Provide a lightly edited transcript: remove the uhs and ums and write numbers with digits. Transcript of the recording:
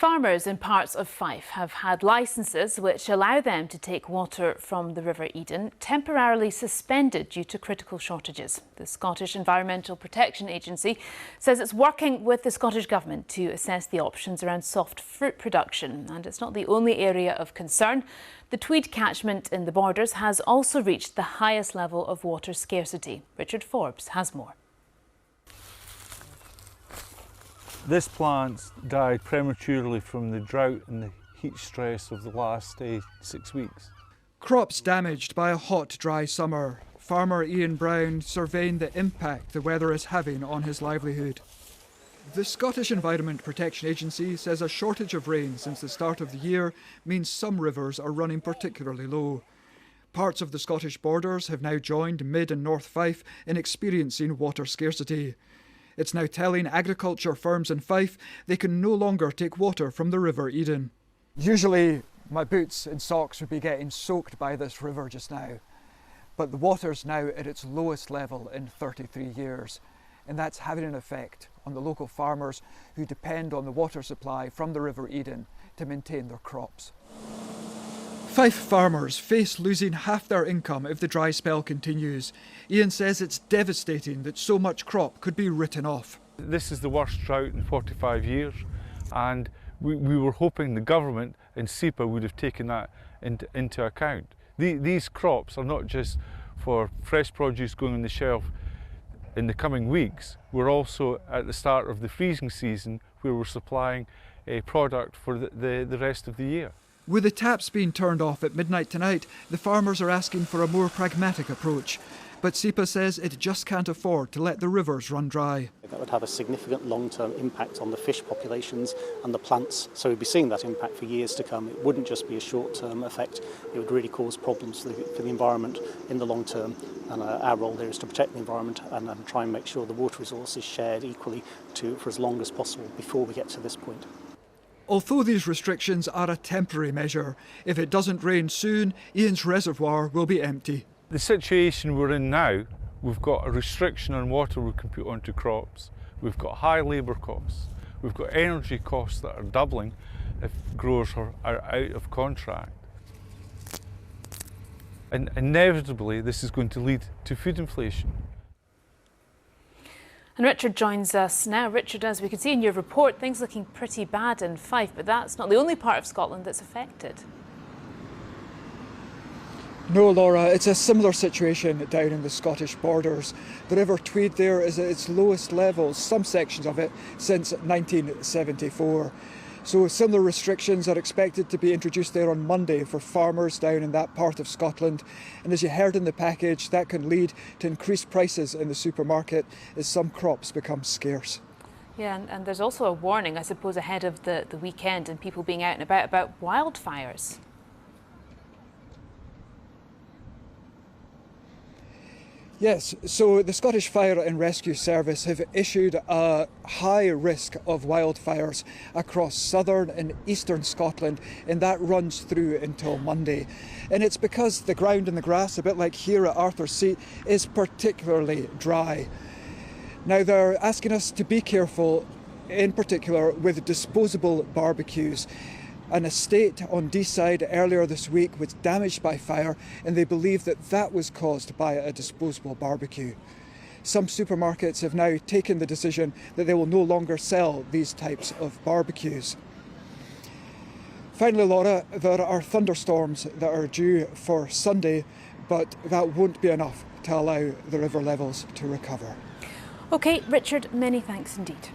Farmers in parts of Fife have had licences which allow them to take water from the River Eden temporarily suspended due to critical shortages. The Scottish Environmental Protection Agency says it's working with the Scottish Government to assess the options around soft fruit production. And it's not the only area of concern. The Tweed catchment in the Borders has also reached the highest level of water scarcity. Richard Forbes has more. This plant died prematurely from the drought and the heat stress of the last 6 weeks. Crops damaged by a hot, dry summer. Farmer Ian Brown surveying the impact the weather is having on his livelihood. The Scottish Environment Protection Agency says a shortage of rain since the start of the year means some rivers are running particularly low. Parts of the Scottish Borders have now joined Mid and North Fife in experiencing water scarcity. It's now telling agriculture firms in Fife they can no longer take water from the River Eden. Usually my boots and socks would be getting soaked by this river just now, but the water's now at its lowest level in 33 years, and that's having an effect on the local farmers who depend on the water supply from the River Eden to maintain their crops. Fife farmers face losing half their income if the dry spell continues. Ian says it's devastating that so much crop could be written off. This is the worst drought in 45 years, and we were hoping the government and SEPA would have taken that into account. These crops are not just for fresh produce going on the shelf in the coming weeks. We're also at the start of the freezing season where we're supplying a product for the rest of the year. With the taps being turned off at midnight tonight, the farmers are asking for a more pragmatic approach. But SEPA says it just can't afford to let the rivers run dry. That would have a significant long-term impact on the fish populations and the plants. So we'd be seeing that impact for years to come. It wouldn't just be a short-term effect. It would really cause problems for the environment in the long term. And our role here is to protect the environment and try and make sure the water resource is shared equally for as long as possible before we get to this point. Although these restrictions are a temporary measure, if it doesn't rain soon, Ian's reservoir will be empty. The situation we're in now, we've got a restriction on water we can put onto crops. We've got high labour costs. We've got energy costs that are doubling if growers are out of contract. And inevitably, this is going to lead to food inflation. And Richard joins us now. Richard, as we can see in your report, things looking pretty bad in Fife, but that's not the only part of Scotland that's affected. No, Laura, it's a similar situation down in the Scottish Borders. The River Tweed there is at its lowest levels, some sections of it, since 1974. So similar restrictions are expected to be introduced there on Monday for farmers down in that part of Scotland. And as you heard in the package, that can lead to increased prices in the supermarket as some crops become scarce. Yeah, and there's also a warning, I suppose, ahead of the weekend and people being out and about wildfires. Yes, so the Scottish Fire and Rescue Service have issued a high risk of wildfires across southern and eastern Scotland, and that runs through until Monday. And it's because the ground and the grass, a bit like here at Arthur's Seat, is particularly dry. Now they're asking us to be careful, in particular with disposable barbecues. An estate on Deeside earlier this week was damaged by fire, and they believe that that was caused by a disposable barbecue. Some supermarkets have now taken the decision that they will no longer sell these types of barbecues. Finally, Laura, there are thunderstorms that are due for Sunday, but that won't be enough to allow the river levels to recover. OK, Richard, many thanks indeed.